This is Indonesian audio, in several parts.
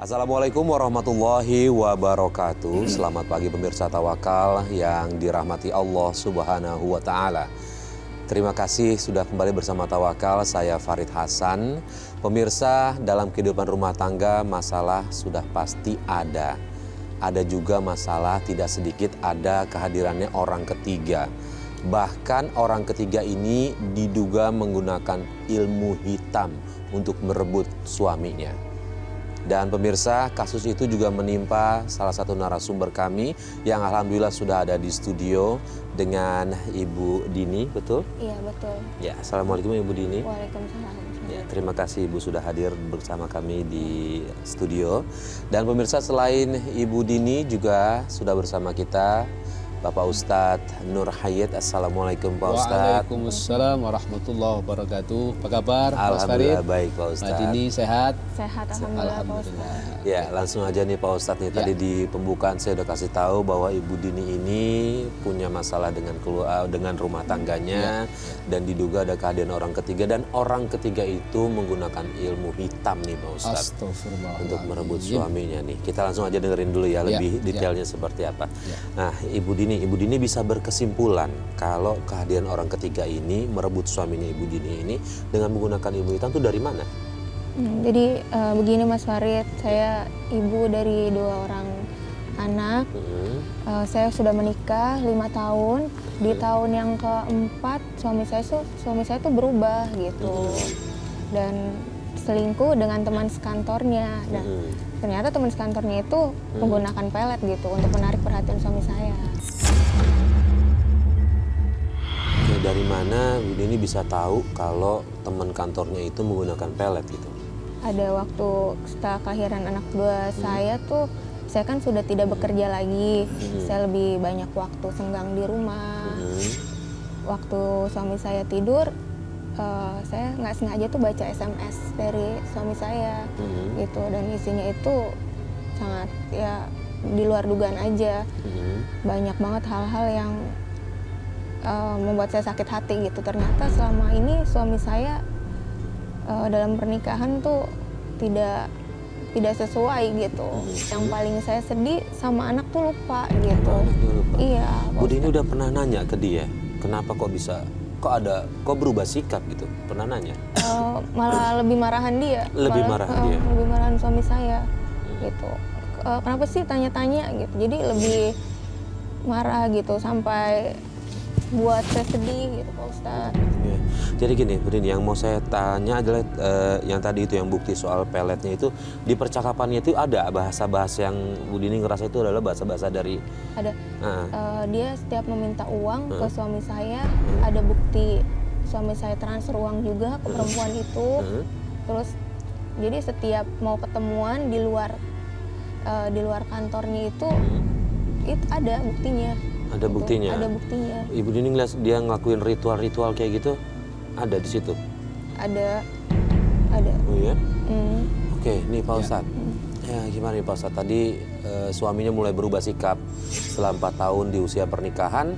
Assalamualaikum warahmatullahi wabarakatuh. Selamat pagi pemirsa Tawakal yang dirahmati Allah Subhanahu wa Ta'ala. Terima kasih sudah kembali bersama Tawakal. Saya Farid Hasan. Pemirsa, dalam kehidupan rumah tangga masalah sudah pasti ada. Ada juga masalah tidak sedikit ada kehadirannya orang ketiga. Bahkan orang ketiga ini diduga menggunakan ilmu hitam untuk merebut suaminya. Dan pemirsa, kasus itu juga menimpa salah satu narasumber kami yang alhamdulillah sudah ada di studio dengan Ibu Dini, betul? Iya, betul. Ya, Assalamualaikum Ibu Dini. Waalaikumsalam. Ya, terima kasih Ibu sudah hadir bersama kami di studio. Dan pemirsa, selain Ibu Dini juga sudah bersama kita Bapak Ustadz Nur Hayat. Assalamualaikum Pak Ustadz. Waalaikumsalam warahmatullahi wabarakatuh. Apa kabar Pak Alhamdulillah Farid? baik Pak Ustadz. Mbak Dini sehat? Sehat, alhamdulillah Pak Ustadz. Ya, langsung aja nih Pak Ustadz nih. Tadi di pembukaan saya udah kasih tahu bahwa Ibu Dini ini punya masalah dengan rumah tangganya dan diduga ada kehadiran orang ketiga, dan orang ketiga itu menggunakan ilmu hitam nih Pak Ustadz untuk merebut suaminya nih. Kita langsung aja dengerin dulu ya lebih detailnya seperti apa. Nah, Ibu Dini bisa berkesimpulan kalau kehadiran orang ketiga ini merebut suaminya Ibu Dini ini dengan menggunakan ilmu hitam itu dari mana? Jadi begini Mas Farid, saya ibu dari 2 orang anak. Saya sudah menikah 5 tahun. Di tahun yang keempat suami saya tuh berubah gitu. Dan selingkuh dengan teman sekantornya. Dan ternyata teman sekantornya itu menggunakan pelet gitu untuk menarik perhatian suami saya. Oke, dari mana Bu Dini bisa tahu kalau teman kantornya itu menggunakan pelet gitu? Ada waktu setelah kelahiran anak kedua saya tuh, saya kan sudah tidak bekerja lagi. Saya lebih banyak waktu senggang di rumah. Waktu suami saya tidur, saya nggak sengaja tuh baca SMS dari suami saya gitu, dan isinya itu sangat ya di luar dugaan aja. Banyak banget hal-hal yang membuat saya sakit hati gitu. Ternyata selama ini suami saya dalam pernikahan tuh tidak sesuai gitu. Yang paling saya sedih sama anak tuh lupa gitu. Iya. Bu Dini udah pernah nanya ke dia, kenapa kok berubah sikap gitu? Pernah nanya? Malah lebih marahan dia. Lebih marahan suami saya gitu. Kenapa sih tanya-tanya gitu? Jadi lebih marah gitu sampai buat saya sedih gitu Pak Ustadz. Ya. Jadi gini Bu Dini, yang mau saya tanya adalah yang tadi itu yang bukti soal peletnya itu, di percakapannya itu ada bahasa-bahasa yang Bu Dini ngerasa itu adalah bahasa-bahasa dari... Ada. Dia setiap meminta uang ke suami saya, ada bukti suami saya transfer uang juga ke perempuan itu. Terus jadi setiap mau ketemuan di luar kantornya itu ada buktinya. Ada buktinya? Ada buktinya. Ibu Dini ngeliat dia ngelakuin ritual-ritual kayak gitu, ada di situ? Ada. Oh iya? Oke, nih Pak Ustadz. Ya gimana nih Pak Ustadz, tadi suaminya mulai berubah sikap setelah 4 tahun di usia pernikahan,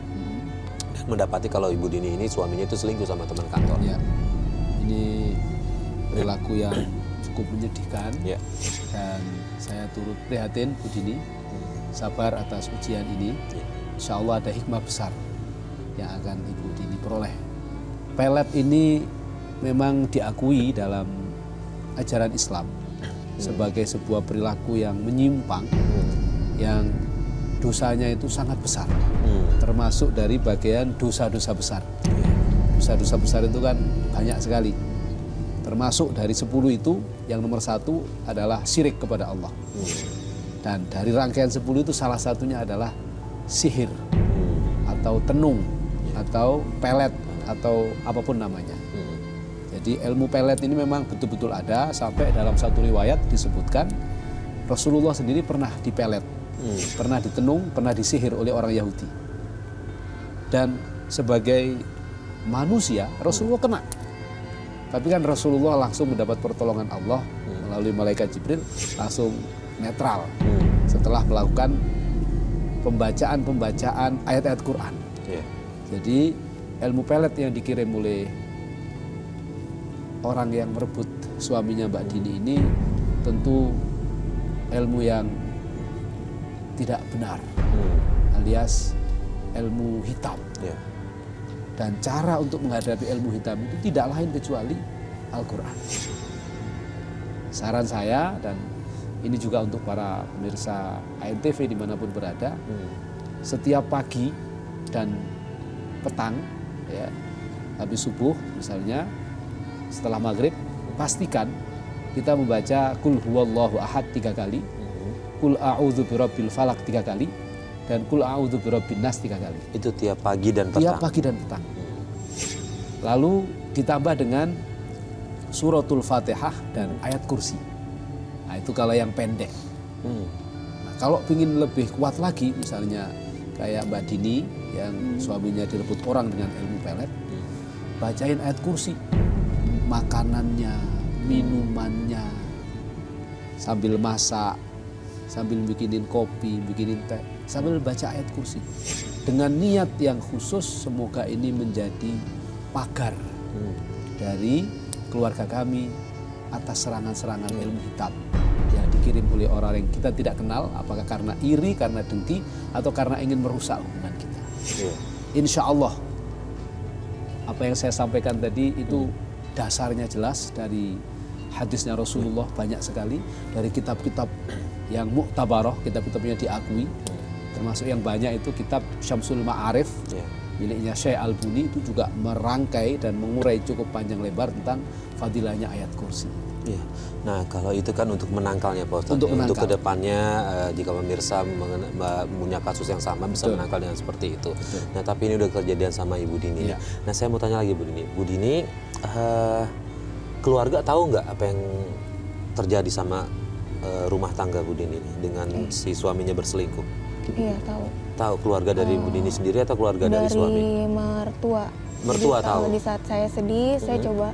dan mendapati kalau Ibu Dini ini suaminya itu selingkuh sama teman kantor. Ya, ini perilaku yang cukup menyedihkan. Dan saya turut prihatin Bu Dini, sabar atas ujian ini. Insya Allah ada hikmah besar yang akan Ibu Dini peroleh. Pelet ini memang diakui dalam ajaran Islam sebagai sebuah perilaku yang menyimpang, yang dosanya itu sangat besar, termasuk dari bagian dosa-dosa besar. Dosa-dosa besar itu kan banyak sekali, termasuk dari 10 itu yang nomor 1 adalah syirik kepada Allah. Dan dari rangkaian 10 itu salah satunya adalah sihir atau tenung atau pelet atau apapun namanya. Jadi ilmu pelet ini memang betul-betul ada, sampai dalam satu riwayat disebutkan Rasulullah sendiri pernah dipelet, pernah ditenung, pernah disihir oleh orang Yahudi. Dan sebagai manusia Rasulullah kena, tapi kan Rasulullah langsung mendapat pertolongan Allah melalui malaikat Jibril, langsung netral setelah melakukan pembacaan ayat-ayat Quran. Jadi ilmu pelet yang dikirim oleh orang yang merebut suaminya Mbak Dini ini tentu ilmu yang tidak benar, alias ilmu hitam. Ya. Dan cara untuk menghadapi ilmu hitam itu tidak lain kecuali Al-Quran. Saran saya, dan ini juga untuk para pemirsa ANTV dimanapun berada, setiap pagi dan petang, ya, habis subuh misalnya, setelah maghrib, pastikan kita membaca Qul huwallahu ahad 3 kali, Qul a'udzu birabbil falaq 3 kali, dan Qul a'udzu birabbin nas 3 kali. Itu tiap pagi dan petang. Tiap pagi dan petang. Lalu ditambah dengan suratul Fatihah dan ayat kursi. Nah, itu kalau yang pendek. Nah, kalau ingin lebih kuat lagi, misalnya kayak Mbak Dini yang suaminya direbut orang dengan ilmu pelet, bacain ayat kursi. Makanannya, minumannya, sambil masak, sambil bikinin kopi, bikinin teh, sambil baca ayat kursi. Dengan niat yang khusus, semoga ini menjadi pagar dari keluarga kami atas serangan-serangan ilmu hitam yang dikirim oleh orang yang kita tidak kenal, apakah karena iri, karena dengki, atau karena ingin merusak hubungan kita. Insya Allah apa yang saya sampaikan tadi itu dasarnya jelas dari hadisnya Rasulullah, banyak sekali dari kitab-kitab yang muktabaroh, kitab-kitabnya diakui, termasuk yang banyak itu kitab Syamsul Ma'arif miliknya Syekh Al-Buni, itu juga merangkai dan mengurai cukup panjang lebar tentang fadilahnya ayat kursi. Ya. Nah, kalau itu kan untuk menangkalnya Pak Ustadz. Untuk kedepannya jika pemirsa punya kasus yang sama bisa menangkal dengan seperti itu. Nah, tapi ini udah kejadian sama Ibu Dini. Ya. Nah, saya mau tanya lagi Bu Dini. Bu Dini, keluarga tahu nggak apa yang terjadi sama rumah tangga Bu Dini dengan si suaminya berselingkuh? Iya, tahu. Tahu keluarga dari Bu Dini sendiri atau keluarga dari suami? Dari mertua. Mertua jadi, tahu. Di saat saya sedih, saya coba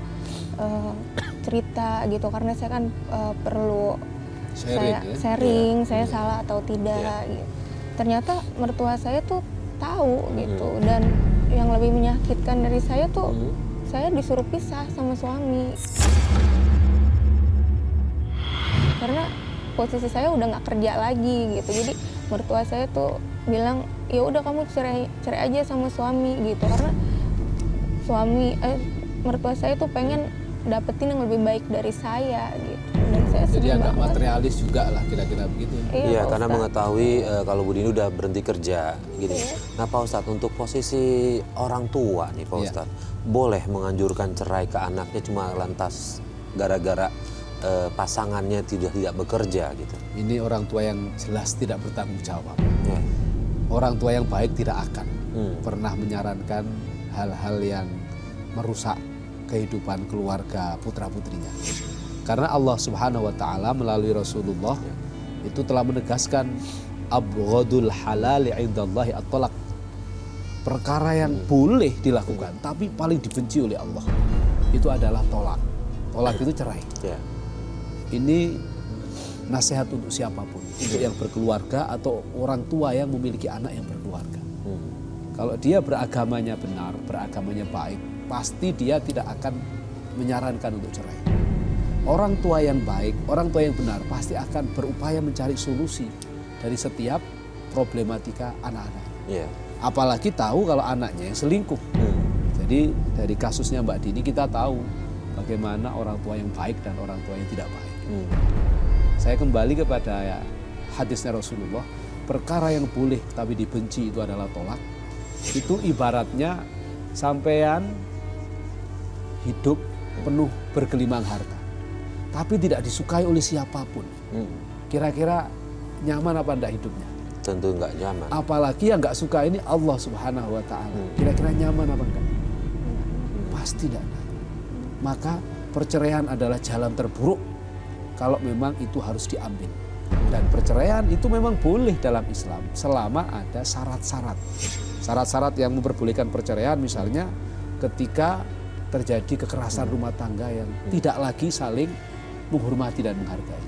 cerita gitu, karena saya kan perlu sharing, saya salah atau tidak. Gitu. Ternyata mertua saya tuh tahu gitu, dan yang lebih menyakitkan dari saya tuh saya disuruh pisah sama suami. Karena posisi saya udah nggak kerja lagi gitu, jadi mertua saya tuh bilang ya udah kamu cerai aja sama suami gitu, karena mertua saya tuh pengen dapetin yang lebih baik dari saya gitu. Dan saya jadi agak banget. materialis juga lah kira-kira begitu. Iya, karena mengetahui kalau Bu Dini udah berhenti kerja gitu. Nah Pak Ustadz, untuk posisi orang tua nih Pak Ustadz, boleh menganjurkan cerai ke anaknya cuma lantas gara-gara pasangannya tidak bekerja gitu? Ini orang tua yang jelas tidak bertanggung jawab. Orang tua yang baik tidak akan pernah menyarankan hal-hal yang merusak kehidupan keluarga putra-putrinya. Karena Allah Subhanahu wa taala melalui Rasulullah itu telah menegaskan abghadul halali 'indallahi at-talaq. Perkara yang boleh dilakukan tapi paling dibenci oleh Allah itu adalah tolak. Tolak itu cerai. Ini nasihat untuk siapapun, untuk yang berkeluarga atau orang tua yang memiliki anak yang berkeluarga. Kalau dia beragamanya benar, beragamanya baik, pasti dia tidak akan menyarankan untuk cerai. Orang tua yang baik, orang tua yang benar pasti akan berupaya mencari solusi dari setiap problematika anak-anak. Apalagi tahu kalau anaknya yang selingkuh. Jadi dari kasusnya Mbak Dini kita tahu bagaimana orang tua yang baik dan orang tua yang tidak baik. Saya kembali kepada hadisnya Rasulullah, perkara yang boleh tapi dibenci itu adalah tolak. Itu ibaratnya sampean hidup penuh bergelimang harta, tapi tidak disukai oleh siapapun. Kira-kira nyaman apa enggak hidupnya? Tentu enggak nyaman. Apalagi yang enggak suka ini Allah Subhanahu wa taala. Kira-kira nyaman apa enggak? Pasti tidak. Maka perceraian adalah jalan terburuk kalau memang itu harus diambil. Dan perceraian itu memang boleh dalam Islam selama ada syarat-syarat. Syarat-syarat yang memperbolehkan perceraian misalnya ketika terjadi kekerasan rumah tangga yang tidak lagi saling menghormati dan menghargai.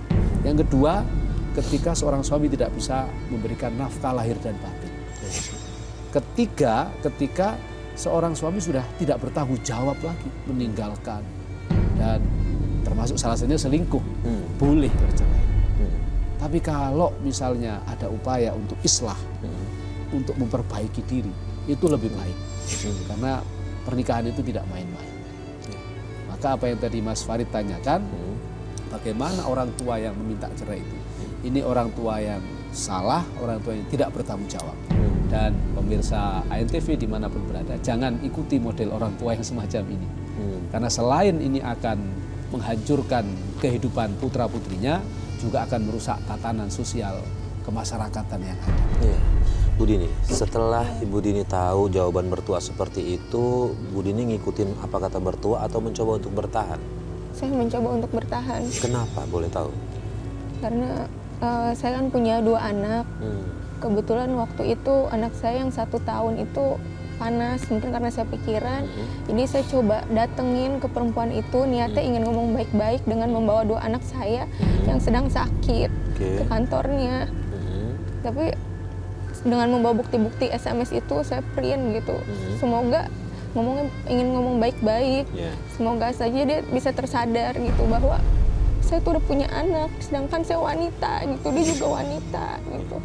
Yang kedua, ketika seorang suami tidak bisa memberikan nafkah lahir dan batin. Ketiga, ketika seorang suami sudah tidak bertanggung jawab lagi, meninggalkan dan termasuk salah satunya selingkuh, boleh bercerai. Tapi kalau misalnya ada upaya untuk islah, untuk memperbaiki diri, itu lebih baik. Karena pernikahan itu tidak main-main. Maka apa yang tadi Mas Farid tanyakan, bagaimana orang tua yang meminta cerai itu? Ini orang tua yang salah, orang tua yang tidak bertanggung jawab. Dan pemirsa ANTV dimanapun berada, jangan ikuti model orang tua yang semacam ini. Karena selain ini akan menghancurkan kehidupan putra-putrinya, juga akan merusak tatanan sosial kemasyarakatan yang ada. Iya. Bu Dini, setelah Ibu Dini tahu jawaban mertua seperti itu, Bu Dini ngikutin apa kata mertua atau mencoba untuk bertahan? Saya mencoba untuk bertahan. Kenapa, boleh tahu? Karena saya kan punya 2 anak. Kebetulan waktu itu anak saya yang 1 tahun itu panas, mungkin karena saya pikiran. Jadi saya coba datengin ke perempuan itu, niatnya ingin ngomong baik-baik dengan membawa 2 anak saya yang sedang sakit ke kantornya. Tapi dengan membawa bukti-bukti SMS itu saya print gitu. Semoga ingin ngomong baik-baik. Semoga saja dia bisa tersadar gitu bahwa saya tuh udah punya anak, sedangkan saya wanita gitu, dia juga wanita gitu.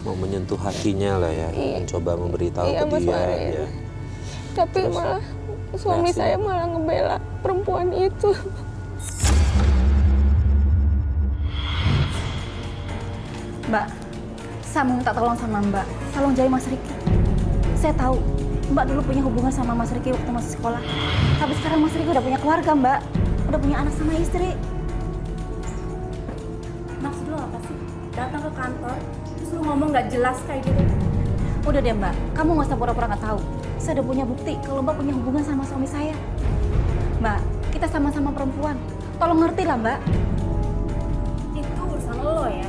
Mau menyentuh hatinya lah ya, mencoba memberitahu ke Mas dia. Farid. Ya. Tapi Terus, malah suami saya malah ngebela perempuan itu. Mbak, saya mau minta tolong sama Mbak. Tolong jauhi Mas Riki. Saya tahu Mbak dulu punya hubungan sama Mas Riki waktu masih sekolah. Tapi sekarang Mas Riki udah punya keluarga, Mbak. Udah punya anak sama istri. Maksud lo apa sih? Datang ke kantor, terus lo ngomong gak jelas kayak gitu. Udah deh Mbak, kamu gak usah pura-pura gak tahu. Saya udah punya bukti kalau Mbak punya hubungan sama suami saya. Mbak, kita sama-sama perempuan. Tolong ngerti lah Mbak. Itu urusan lo ya.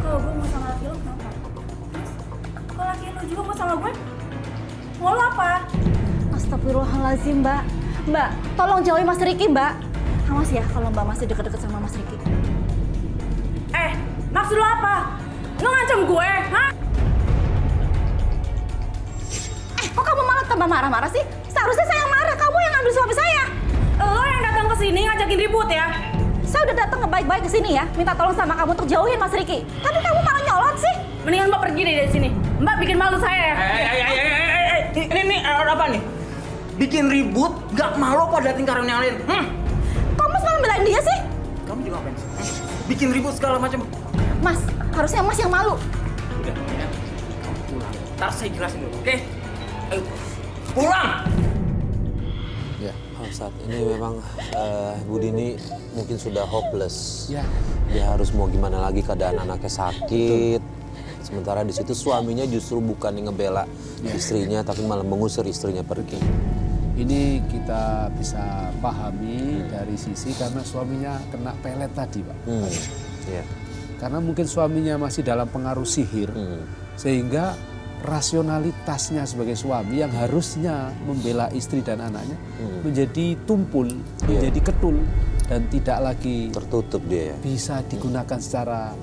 Kalau gue mau sama laki lo kenapa? Kalau laki lo juga mau sama gue, mau lo apa? Astagfirullahaladzim Mbak. Mbak, tolong jauhi Mas Riki Mbak. Awas ya kalau Mbak masih deket-deket sama Mas Riki. Maksud lo apa? Lo ngancam gue, hah? Kok kamu malah tambah marah-marah sih? Seharusnya saya yang marah, kamu yang ambil suami saya. Lo yang datang ke sini ngajakin ribut ya? Saya udah datang baik-baik ke sini ya, minta tolong sama kamu untuk jauhin Mas Riki. Tapi kamu malah nyolot sih. Mendingan Mbak pergi deh dari sini. Mbak bikin malu saya ya. Ini apa nih? Bikin ribut, gak malu apa dating karyawan yang lain? Kamu selalu belain dia sih? Kamu juga ngapain sih? Bikin ribut segala macam. Mas, harusnya Mas yang malu. Udah, ya. Kamu pulang. Ntar saya jelasin dulu, oke? Ayo, pulang! Ya, saat ini memang Bu Dini mungkin sudah hopeless. Ya. Dia harus mau gimana lagi, keadaan anaknya sakit. Sementara di situ suaminya justru bukan yang ngebela istrinya, tapi malah mengusir istrinya pergi. Ini kita bisa pahami dari sisi karena suaminya kena pelet tadi, Pak. Iya. Karena mungkin suaminya masih dalam pengaruh sihir, sehingga rasionalitasnya sebagai suami yang harusnya membela istri dan anaknya menjadi tumpul, menjadi ketul, dan tidak lagi Tertutup dia ya. bisa digunakan secara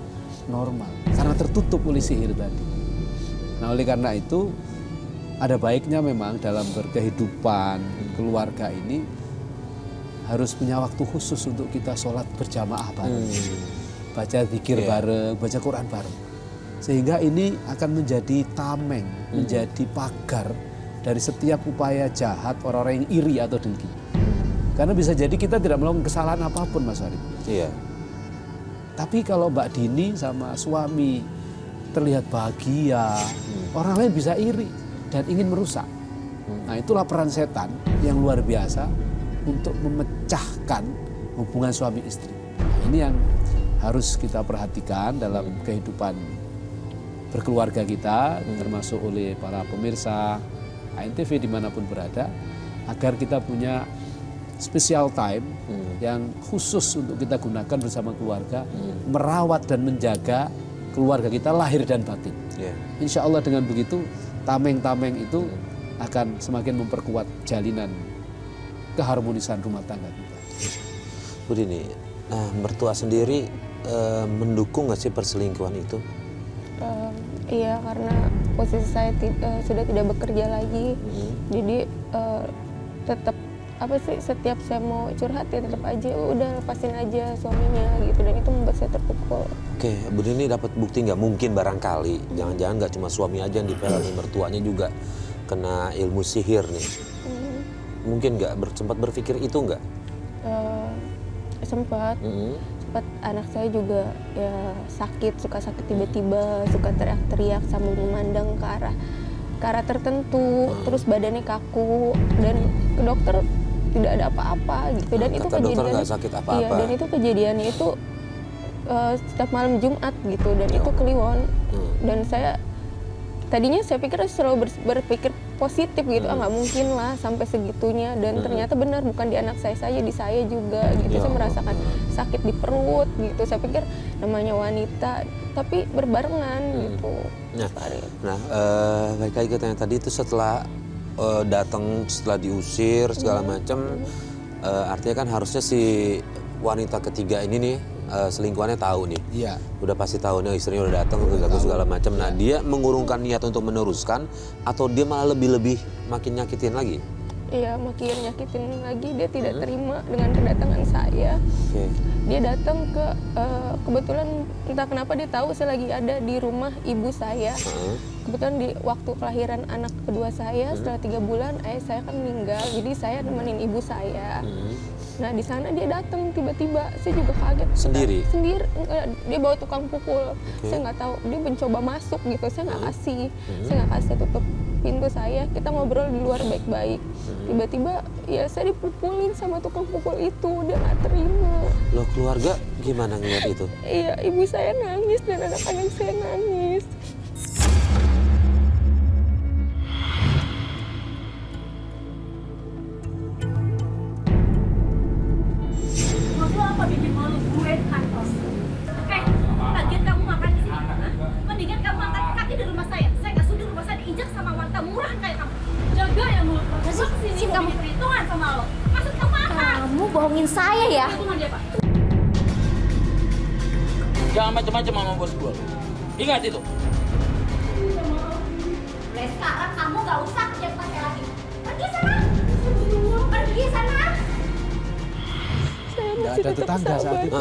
normal karena tertutup oleh sihir tadi. Nah, oleh karena itu ada baiknya memang dalam berkehidupan keluarga ini harus punya waktu khusus untuk kita sholat berjamaah bareng, baca zikir bareng, baca Quran bareng, sehingga ini akan menjadi tameng, menjadi pagar dari setiap upaya jahat orang-orang yang iri atau dengki. Karena bisa jadi kita tidak melakukan kesalahan apapun, Mas Farid. Iya. Tapi kalau Mbak Dini sama suami terlihat bahagia, orang lain bisa iri dan ingin merusak. Nah, itulah peran setan yang luar biasa untuk memecahkan hubungan suami istri. Nah, ini yang harus kita perhatikan dalam kehidupan berkeluarga kita, termasuk oleh para pemirsa ANTV dimanapun berada, agar kita punya special time yang khusus untuk kita gunakan bersama keluarga, merawat dan menjaga keluarga kita lahir dan batin. Insya Allah dengan begitu tameng-tameng itu akan semakin memperkuat jalinan keharmonisan rumah tangga kita. Bu Dini, nah mertua sendiri mendukung nggak sih perselingkuhan itu? Iya, karena posisi saya sudah tidak bekerja lagi, jadi tetap apa sih, setiap saya mau curhat ya tetap aja udah lepasin aja suaminya gitu, dan itu membuat saya terpukul. Oke, Bu Dini dapat bukti nggak? Mungkin barangkali, jangan-jangan nggak cuma suami aja yang dipelot nih, mertuanya juga kena ilmu sihir nih. Mungkin nggak sempat berpikir itu nggak? Sempat anak saya juga ya sakit, suka sakit tiba-tiba, suka teriak-teriak sambil memandang ke arah tertentu, terus badannya kaku, dan ke dokter tidak ada apa-apa gitu. Dan itu Kata dokter kejadiannya nggak sakit apa-apa. iya, dan itu kejadiannya itu setiap malam Jumat gitu, dan itu Kliwon. Dan saya tadinya saya pikir selalu berpikir positif gitu, nggak mungkin lah sampai segitunya, dan ternyata benar, bukan di anak saya saja, di saya juga gitu. Saya merasakan sakit di perut gitu. Saya pikir namanya wanita, tapi berbarengan gitu. Nah, balik lagi ke tanya tadi itu, setelah datang, setelah diusir segala macam, artinya kan harusnya si wanita ketiga ini nih, selingkuhannya tahu nih. Iya. Udah pasti tahu nih istrinya udah datang, udah ganggu segala macam. Nah, dia mengurungkan niat untuk meneruskan, atau dia malah lebih makin nyakitin lagi? Iya, makin nyakitin lagi. Dia tidak terima dengan kedatangan saya. Dia datang ke kebetulan entah kenapa dia tahu saya lagi ada di rumah ibu saya. Kebetulan di waktu kelahiran anak kedua saya, setelah 3 bulan ayah saya kan meninggal, jadi saya nemenin ibu saya. Nah, di sana dia datang tiba-tiba, saya juga kaget. Sendiri? Sendiri, dia bawa tukang pukul. Saya nggak tahu, dia mencoba masuk gitu, saya nggak kasih. Saya nggak kasih, tutup pintu saya, kita ngobrol di luar baik-baik. Tiba-tiba ya saya dipukulin sama tukang pukul itu, dia nggak terima. Loh, keluarga gimana ngeliat itu? Iya, ibu saya nangis dan anak-anak saya nangis. Maksud apa bikin malu gue di kantor? Lagian kamu makan di sini. Mendingan kamu angkat kaki di rumah saya. Saya nggak sudi rumah saya diinjak sama wanita murahan kayak kamu. Jaga ya mulut. Masuk sini kamu perhitungan sama lo. Maksud kamu apa? Kamu bohongin saya ya? Perhitungan dia, Pak. Jangan macam-macam sama bos gue. Ingat itu. Mulai sekarang kamu nggak usah kerja tempat saya lagi. Pergi sana. Pergi sana. Saya Nggak masih ada tetap tetangga saat sabar. itu?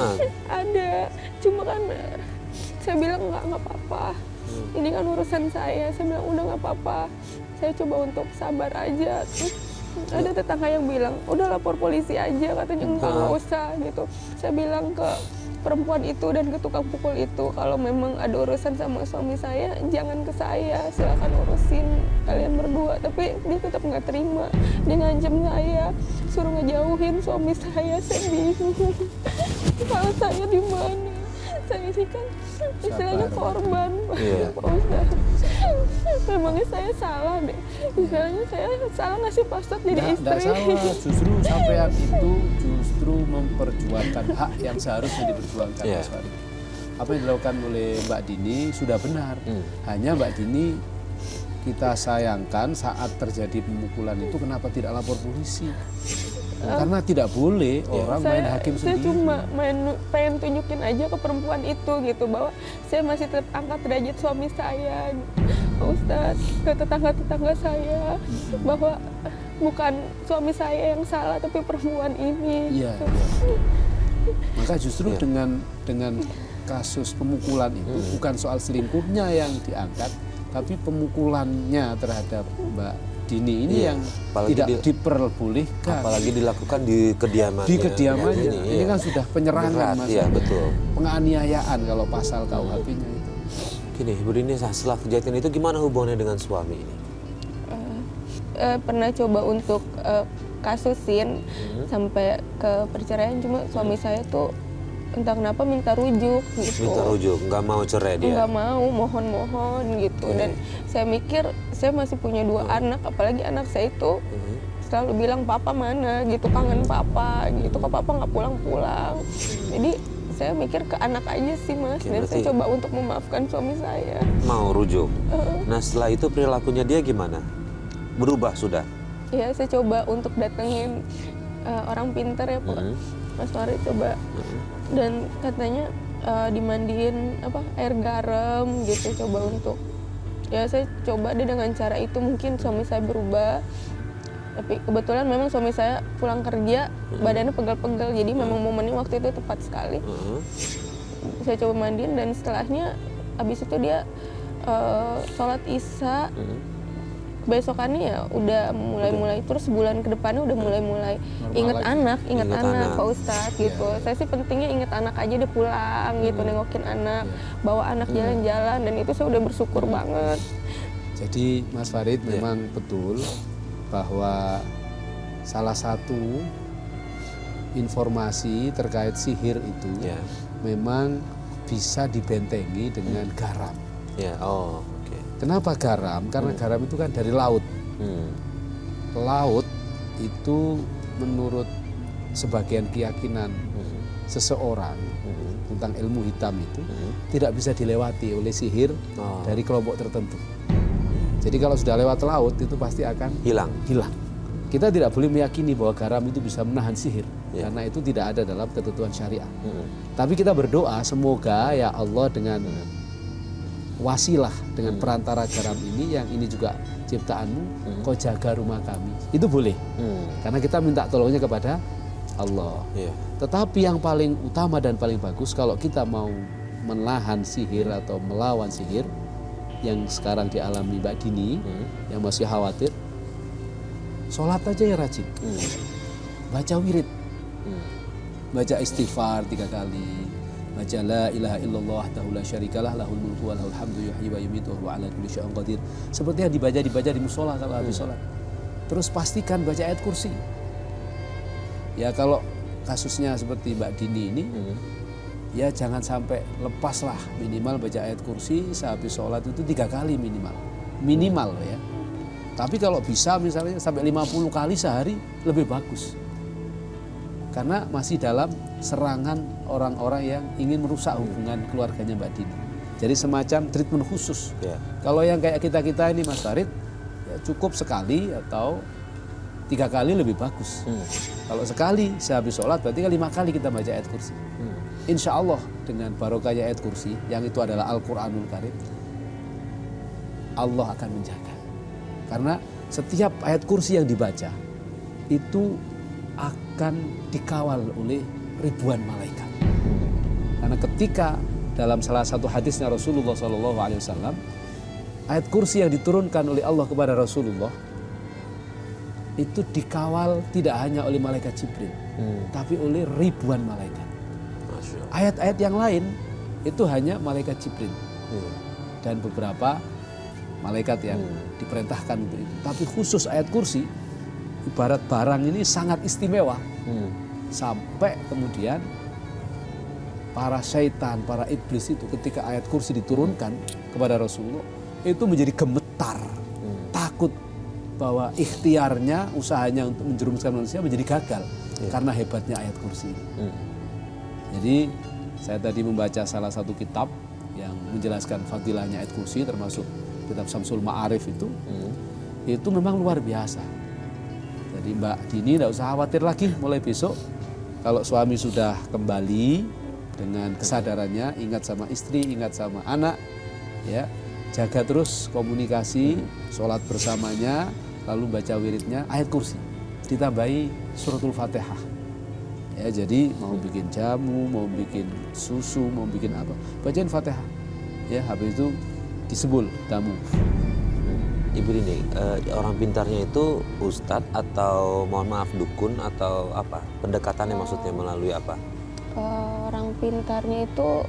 Ada, cuma kan saya bilang nggak apa-apa. Ini kan urusan saya bilang udah nggak apa-apa. Saya coba untuk sabar aja. Terus ada tetangga yang bilang udah lapor polisi aja, katanya nggak usah gitu. Saya bilang ke perempuan itu dan ke tukang pukul itu, kalau memang ada urusan sama suami saya jangan ke saya, silakan urusin kalian berdua. Tapi dia tetap nggak terima, dia ngancam saya, suruh ngejauhin suami saya bingung. Kalau saya di mana? Saya ini kan istilahnya korban, Pak Ustadz. Memangnya saya salah deh, istilahnya saya salah ngasih password jadi istri. Tidak salah, justru sampean itu justru memperjuangkan hak yang seharusnya diperjuangkan Mas Farid. Apa yang dilakukan oleh Mbak Dini sudah benar. Hanya Mbak Dini kita sayangkan saat terjadi pemukulan itu kenapa tidak lapor polisi? Karena tidak boleh orang main hakim Saya sendiri. cuma pengen tunjukin aja ke perempuan itu gitu, bahwa saya masih tetap angkat derajat suami saya, Pak Ustadz, ke tetangga-tetangga saya, bahwa bukan suami saya yang salah tapi perempuan ini. Iya. Maka justru dengan kasus pemukulan itu bukan soal selingkuhnya yang diangkat, tapi pemukulannya terhadap Mbak Dini ini yang tidak diperbolehkan. Apalagi dilakukan di kediamannya. Di kediamannya. Ini kan sudah penyerangan, Mas. Iya, betul. Penganiayaan kalau pasal KUHP-nya itu. Gini, Bu Dini, setelah kejadian itu gimana hubungannya dengan suami ini? Pernah coba untuk kasusin sampai ke perceraian, cuma suami saya tuh entah kenapa minta rujuk gitu. Minta rujuk, nggak mau cerai dia? Nggak mau, mohon-mohon gitu. Dan saya mikir saya masih punya 2 anak, apalagi anak saya itu selalu bilang papa mana gitu, kangen papa gitu, kok papa nggak pulang-pulang. Jadi saya mikir ke anak aja sih, Mas. Dan saya coba untuk memaafkan suami saya. Mau rujuk? Nah, setelah itu perilakunya dia gimana? Berubah sudah? Ya, saya coba untuk datengin orang pintar ya, Pak. Mas Farid coba. Dan katanya dimandiin air garam gitu, coba untuk, ya saya coba deh dengan cara itu, mungkin suami saya berubah. Tapi kebetulan memang suami saya pulang kerja badannya pegel-pegel, jadi memang momennya waktu itu tepat sekali. Saya coba mandiin dan setelahnya habis itu dia sholat isya. Besokannya ya udah mulai terus sebulan ke depannya udah mulai inget anak Pak Ustadz gitu. Saya sih pentingnya inget anak aja deh, pulang gitu, nengokin anak, bawa anak jalan-jalan, dan itu saya udah bersyukur banget. Jadi Mas Farid memang betul bahwa salah satu informasi terkait sihir itu memang bisa dibentengi dengan garam. Kenapa garam? Karena garam itu kan dari laut. Laut itu menurut sebagian keyakinan seseorang tentang ilmu hitam itu tidak bisa dilewati oleh sihir dari kelompok tertentu. Jadi kalau sudah lewat laut itu pasti akan hilang. Kita tidak boleh meyakini bahwa garam itu bisa menahan sihir, karena itu tidak ada dalam ketentuan syariah. Tapi kita berdoa semoga ya Allah dengan wasilah, dengan perantara garam ini, yang ini juga ciptaanmu, kau jaga rumah kami. Itu boleh, karena kita minta tolongnya kepada Allah. Tetapi yang paling utama dan paling bagus kalau kita mau menahan sihir atau melawan sihir yang sekarang dialami Mbak Dini, yang masih khawatir, sholat aja ya rajin, baca wirid, baca istighfar 3 kali, baca la ilaha illallah wahdahu la syarikalah lahul mulku wa lahul hamdu yuhyi wa yumiitu wa huwa ala kulli syai'in qadir. Seperti yang dibaca di mushola kalau habis sholat. Terus pastikan baca ayat kursi. Ya kalau kasusnya seperti Mbak Dini ini, ya jangan sampai lepaslah, minimal baca ayat kursi sehabis sholat itu 3 kali minimal ya. Tapi kalau bisa misalnya sampai 50 kali sehari lebih bagus. Karena masih dalam serangan orang-orang yang ingin merusak hubungan keluarganya Mbak Dini. Jadi semacam treatment khusus. Kalau yang kayak kita-kita ini Mas Farid, ya cukup sekali atau 3 kali lebih bagus. Kalau sekali sehabis sholat berarti kan 5 kali kita baca ayat kursi. Insya Allah dengan barokahnya ayat kursi, yang itu adalah Al-Quranul Karim, Allah akan menjaga. Karena setiap ayat kursi yang dibaca itu akan dikawal oleh ribuan malaikat. Karena ketika dalam salah satu hadisnya Rasulullah SAW, ayat kursi yang diturunkan oleh Allah kepada Rasulullah itu dikawal tidak hanya oleh malaikat Jibril, tapi oleh ribuan malaikat. Ayat-ayat yang lain itu hanya malaikat Jibril dan beberapa malaikat yang diperintahkan untuk itu. Tapi khusus ayat kursi, ibarat barang ini sangat istimewa. Sampai kemudian para syaitan, para iblis itu ketika ayat kursi diturunkan kepada Rasulullah itu menjadi gemetar, takut bahwa ikhtiarnya, usahanya untuk menjerumuskan manusia menjadi gagal karena hebatnya ayat kursi ini. Jadi saya tadi membaca salah satu kitab yang menjelaskan fadilahnya ayat kursi, termasuk kitab Syamsul Ma'arif itu memang luar biasa. Jadi Mbak Dini tidak usah khawatir lagi mulai besok. Kalau suami sudah kembali dengan kesadarannya, ingat sama istri, ingat sama anak, ya jaga terus komunikasi, sholat bersamanya, lalu baca wiridnya, ayat kursi, ditambahi suratul Fatihah. Ya, jadi mau bikin jamu, mau bikin susu, mau bikin apa, bacain Fatihah. Ya, habis itu disebul tamu. Ibu Dini, orang pintarnya itu ustadz atau mohon maaf dukun atau apa? Pendekatannya maksudnya melalui apa? Orang pintarnya itu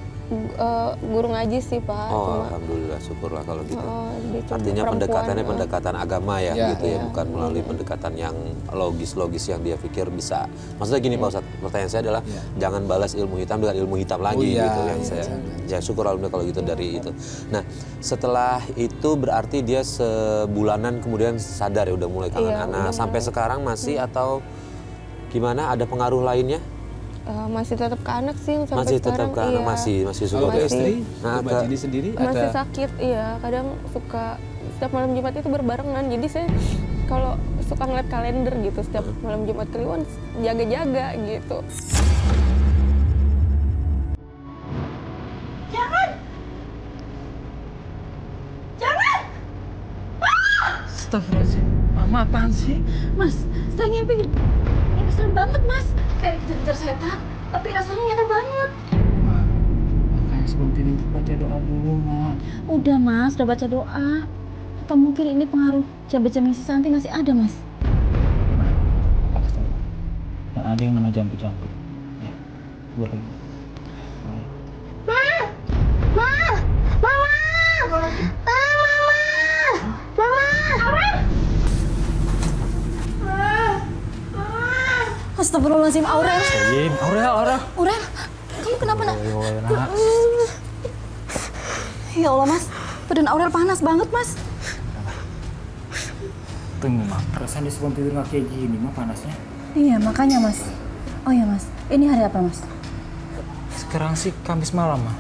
guru ngaji sih Pak. Alhamdulillah, syukurlah kalau gitu. Artinya Artinya pendekatannya pendekatan agama ya gitu ya, bukan melalui pendekatan yang logis-logis yang dia pikir bisa. Maksudnya gini Pak Ustadz, pertanyaan saya adalah jangan balas ilmu hitam dengan ilmu hitam lagi gitu yang saya. Ya syukur alhamdulillah kalau gitu dari itu. Nah setelah itu berarti dia sebulanan kemudian sadar ya udah mulai kangen anak. Sampai sekarang masih atau gimana? Ada pengaruh lainnya? Masih tetap ke anak sih sampai masih sekarang. Tetap ke anak, masih suka ke istri. Nah, Mbak Dini sendiri masih ada sakit, iya. Kadang suka setiap malam Jumat itu berbarengan. Jadi saya kalau suka ngeliat kalender gitu, setiap malam Jumat Kliwon jaga-jaga gitu. Astagfirullahaladzim. Mama apaan sih? Mas, saya ngimpi. Ini serem banget, Mas. Kayak dikejar setan, tapi rasanya nyata banget. Ma, makanya sebelum tidur baca doa dulu, Ma. Udah, Mas, udah baca doa. Apa mungkin ini pengaruh jambe-jambe si Santi masih ada, Mas? Pasti. Dan ada yang namanya jambu-jambu. Ya, gue lagi. Astagfirullahaladzim, Aurel. Aurel. Aurel, kamu kenapa, Nak? Nak. Ya Allah, Mas. Badan Aurel panas banget, Mas. Tunggu, Ma. Perasaan di sebelum tidur nggak kayak gini, Ma, panasnya. Iya, makanya, Mas. Oh ya, Mas. Ini hari apa, Mas? Sekarang sih Kamis malam, Ma.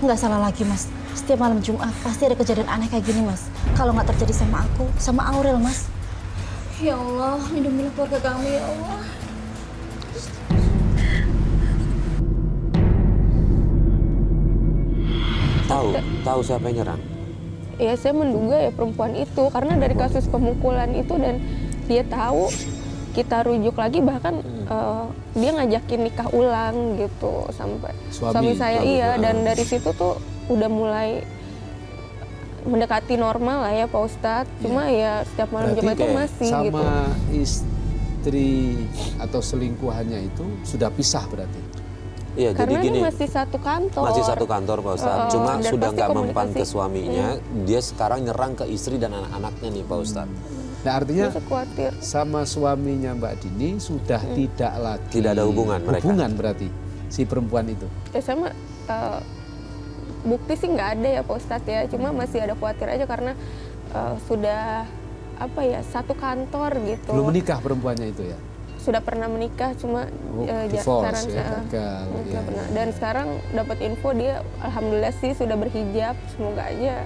Nggak salah lagi, Mas. Setiap malam Jumat pasti ada kejadian aneh kayak gini, Mas. Kalau nggak terjadi sama aku, sama Aurel, Mas. Ya Allah, lindungilah keluarga kami, ya Allah. Tahu siapa yang nyerang? Ya saya menduga ya perempuan itu karena dari kasus pemukulan itu dan dia tahu kita rujuk lagi bahkan dia ngajakin nikah ulang gitu sampai suami saya dan dari situ tuh udah mulai mendekati normal lah ya Pak Ustadz. Cuma ya setiap malam Jumat itu masih sama gitu. Istri atau selingkuhannya itu sudah pisah berarti. Iya, Karena jadi gini. dia masih satu kantor. Masih satu kantor Pak Ustadz. Cuma dan sudah pasti nggak mempan komunikasi. ke suaminya, dia sekarang nyerang ke istri dan anak-anaknya nih Pak Ustadz. Nah artinya Saya khawatir. sama suaminya Mbak Dini sudah tidak lagi Tidak ada hubungan mereka. Hubungan berarti si perempuan itu. Ya sama bukti sih nggak ada ya Pak Ustadz ya. Cuma masih ada khawatir aja karena sudah apa ya satu kantor gitu. Belum menikah perempuannya itu ya. Sudah pernah menikah cuma Divorce ya, gagal. nggak Ya. pernah. Dan sekarang dapat info dia alhamdulillah sih sudah berhijab. Semoga aja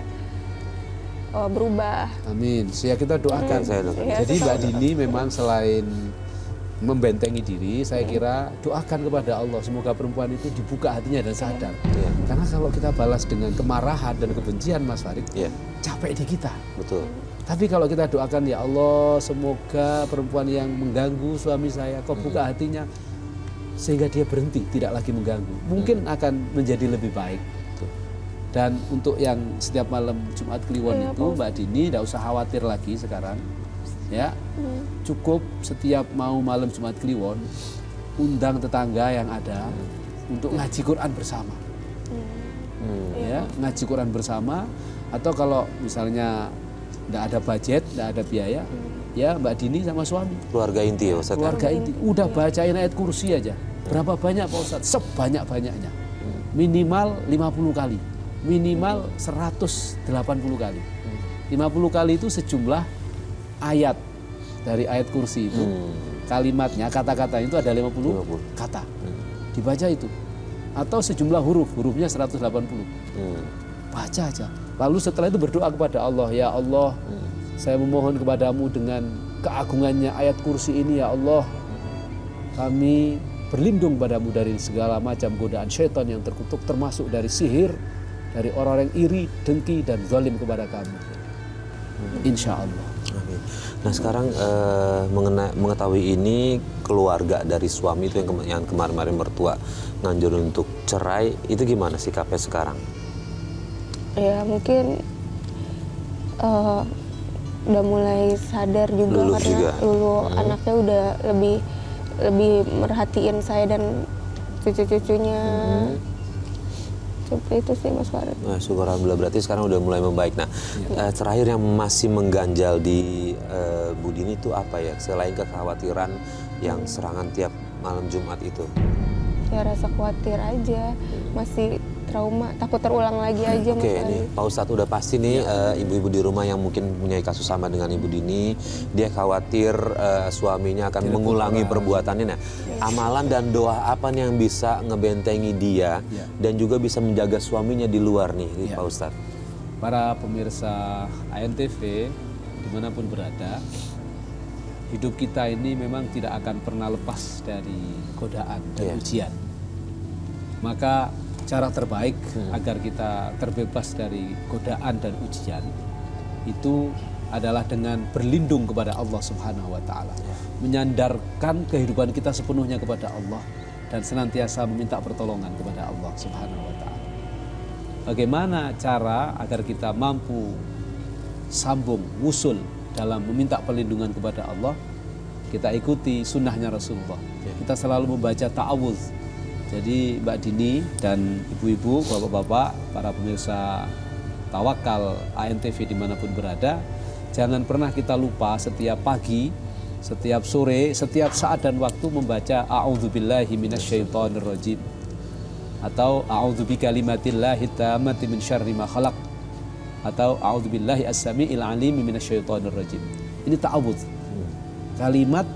berubah. Amin. Ya kita doakan. Saya doakan. Ya, Jadi saya Mbak Dini memang selain membentengi diri, saya kira doakan kepada Allah semoga perempuan itu dibuka hatinya dan sadar. Iya. Karena kalau kita balas dengan kemarahan dan kebencian Mas Farid, Iya, capek di kita. betul. Tapi kalau kita doakan ya Allah semoga perempuan yang mengganggu suami saya kau buka hatinya sehingga dia berhenti tidak lagi mengganggu. Mungkin akan menjadi lebih baik. Dan untuk yang setiap malam Jumat Kliwon itu Mbak Dini tidak usah khawatir lagi sekarang. Ya. Cukup setiap mau malam Jumat Kliwon undang tetangga yang ada untuk ngaji Quran bersama. Ya, ngaji Quran bersama atau kalau misalnya nggak ada budget, nggak ada biaya, ya Mbak Dini sama suami. Keluarga inti ya Ustadz. Keluarga inti. Udah bacain ayat kursi aja. Berapa banyak Pak Ustadz? Sebanyak-banyaknya. Minimal 50 kali. Minimal 180 kali. 50 kali itu sejumlah ayat dari ayat kursi itu. Kalimatnya, kata-kata itu ada 50 kata. Dibaca itu. Atau sejumlah hurufnya 180. Baca aja. Lalu setelah itu berdoa kepada Allah, ya Allah, saya memohon kepadamu dengan keagungannya ayat kursi ini ya Allah. Kami berlindung padamu dari segala macam godaan syaitan yang terkutuk termasuk dari sihir, dari orang-orang iri, dengki dan zalim kepada kami. Insya Allah. Amin. Nah sekarang mengetahui ini keluarga dari suami itu yang kemarin-kemarin mertua nganjur untuk cerai, itu gimana sikapnya sekarang? Ya mungkin udah mulai sadar juga Luluh karena juga. Lulu anaknya udah lebih merhatiin saya dan cucu-cucunya. Seperti itu sih Mas Farid. Nah, syukur alhamdulillah berarti sekarang udah mulai membaik. Nah, terakhir yang masih mengganjal di Bu Dini itu apa ya? Selain kekhawatiran yang serangan tiap malam Jumat itu. Ya rasa khawatir aja, masih trauma, takut terulang lagi aja Mas Oke, Farid. ini Pak Ustadz udah pasti nih ibu-ibu di rumah yang mungkin punya kasus sama dengan Ibu Dini, dia khawatir suaminya akan mengulangi perbuatannya. Nah, amalan dan doa apa nih yang bisa ngebentengi dia dan juga bisa menjaga suaminya di luar nih, Pak Ustadz? Para pemirsa ANTV dimanapun berada, hidup kita ini memang tidak akan pernah lepas dari godaan dan ujian. Maka cara terbaik agar kita terbebas dari godaan dan ujian itu adalah dengan berlindung kepada Allah Subhanahu wa taala. Menyandarkan kehidupan kita sepenuhnya kepada Allah dan senantiasa meminta pertolongan kepada Allah Subhanahu wa taala. Bagaimana cara agar kita mampu sambung, wusul dalam meminta perlindungan kepada Allah? Kita ikuti sunnahnya Rasulullah. Kita selalu membaca ta'awudz. Jadi Mbak Dini dan ibu-ibu, bapak-bapak, para pemirsa Tawakal ANTV dimanapun berada, jangan pernah kita lupa setiap pagi, setiap sore, setiap saat dan waktu membaca a'udzubillahi minasyaitonirrajim atau a'udzubikalimatillahi tammati min syarri ma khalaq atau a'udzubillahi as-sami'il alim minasyaitonirrajim. Ini ta'awudz. Kalimat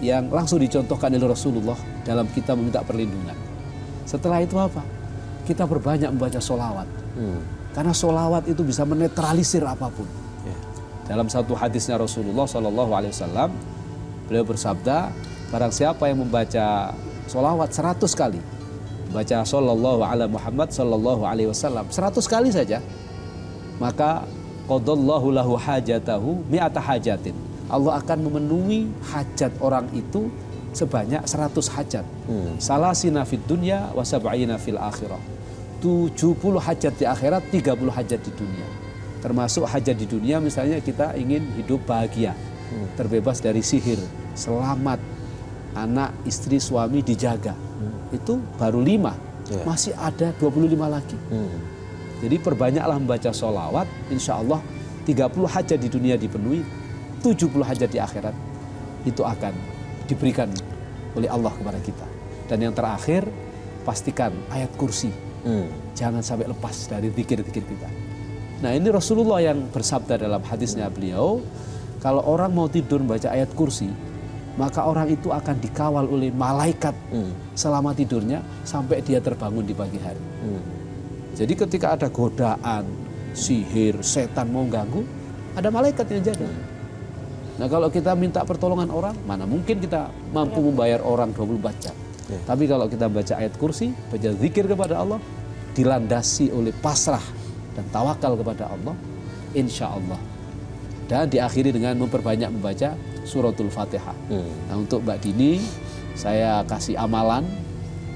yang langsung dicontohkan oleh Rasulullah dalam kita meminta perlindungan. Setelah itu apa? Kita berbanyak membaca sholawat. Karena sholawat itu bisa menetralisir apapun. Dalam satu hadisnya Rasulullah SAW, beliau bersabda, barang siapa yang membaca sholawat 100 kali, baca sallallahu ala Muhammad sallallahu alaihi wasallam 100 kali saja, maka qadallahu lahu hajatahu mi'ata hajatin. Allah akan memenuhi hajat orang itu sebanyak 100 hajat. Salasina fid dunya wa sab'ina fil akhirah. 70 hajat di akhirat, 30 hajat di dunia. Termasuk hajat di dunia misalnya kita ingin hidup bahagia, terbebas dari sihir, selamat, anak, istri, suami dijaga. Itu baru 5, masih ada 25 lagi. Jadi perbanyaklah membaca sholawat, insya Allah 30 hajat di dunia dipenuhi, 70 hajat di akhirat itu akan diberikan oleh Allah kepada kita. Dan yang terakhir, pastikan ayat kursi. Jangan sampai lepas dari zikir-zikir kita. Nah, ini Rasulullah yang bersabda dalam hadisnya beliau, kalau orang mau tidur membaca ayat kursi, maka orang itu akan dikawal oleh malaikat selama tidurnya sampai dia terbangun di pagi hari. Jadi ketika ada godaan, sihir, setan mau ganggu, ada malaikat yang jaga. Nah, kalau kita minta pertolongan orang, mana mungkin kita mampu membayar orang 24 jam. Tapi kalau kita baca ayat kursi, baca zikir kepada Allah, dilandasi oleh pasrah dan tawakal kepada Allah, insya Allah. Dan diakhiri dengan memperbanyak membaca suratul Fatihah. Nah, untuk Mbak Dini, saya kasih amalan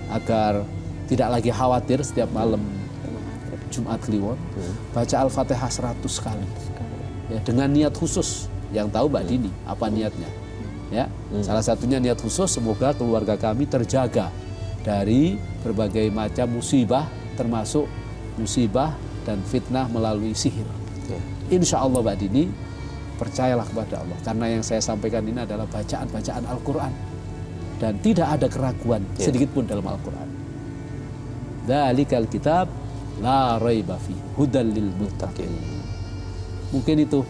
agar tidak lagi khawatir setiap malam Jumat Kliwon, baca Al-Fatihah 100 kali. Ya, dengan niat khusus. Yang tahu Mbak Dini apa niatnya. Ya, salah satunya niat khusus, semoga keluarga kami terjaga dari berbagai macam musibah, termasuk musibah dan fitnah melalui sihir. Insya Allah Mbak Dini, percayalah kepada Allah, karena yang saya sampaikan ini adalah bacaan-bacaan Al-Quran dan tidak ada keraguan sedikit pun dalam Al-Quran. Dzalikal kitab la raiba fi hudal lil muttaqin. Mungkin itu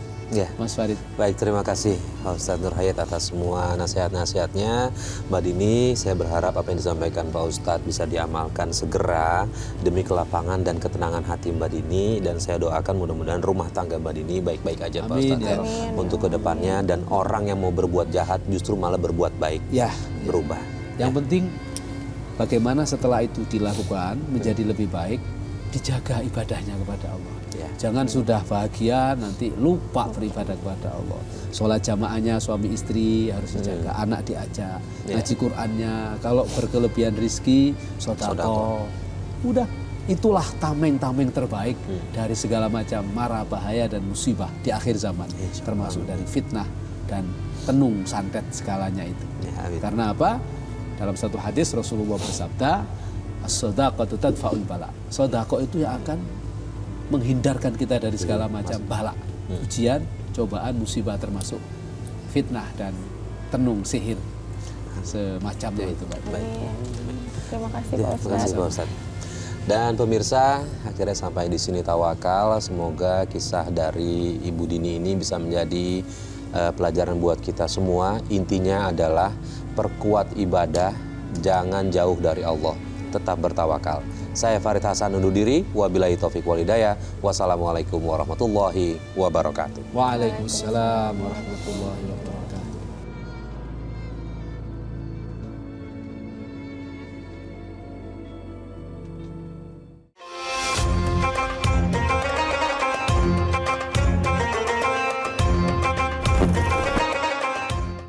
Mas Farid. Baik, terima kasih Pak Ustadz Nur Hayat atas semua nasihat-nasihatnya. Mbak Dini, saya berharap apa yang disampaikan Pak Ustadz bisa diamalkan segera demi kelapangan dan ketenangan hati Mbak Dini. Dan saya doakan mudah-mudahan rumah tangga Mbak Dini baik-baik aja Pak Ustadz untuk kedepannya. Dan orang yang mau berbuat jahat justru malah berbuat baik, berubah. Yang penting bagaimana setelah itu dilakukan menjadi lebih baik, dijaga ibadahnya kepada Allah. Jangan sudah bahagia nanti lupa beribadah kepada Allah. Sholat jamaahnya suami istri harus dijaga, anak diajak, ngaji Qur'annya, kalau berkelebihan rizki, sodako. Udah, itulah tameng-tameng terbaik dari segala macam mara, bahaya dan musibah di akhir zaman, termasuk dari fitnah dan tenung santet segalanya itu. Karena apa? Dalam satu hadis Rasulullah bersabda, as-shadaqatu tadfa'ul bala. Sedekah itu yang akan menghindarkan kita dari segala macam bala, ujian, cobaan, musibah, termasuk fitnah dan tenung sihir semacamnya itu. Terima kasih Pak Ustadz. Dan pemirsa, akhirnya sampai di sini Tawakal. Semoga kisah dari Ibu Dini ini bisa menjadi pelajaran buat kita semua. Intinya adalah perkuat ibadah, jangan jauh dari Allah, tetap bertawakal. Saya Farid Hasan undur diri. Wabillahi taufiq wal hidayah. Wassalamualaikum warahmatullahi wabarakatuh. Waalaikumsalam warahmatullahi wabarakatuh.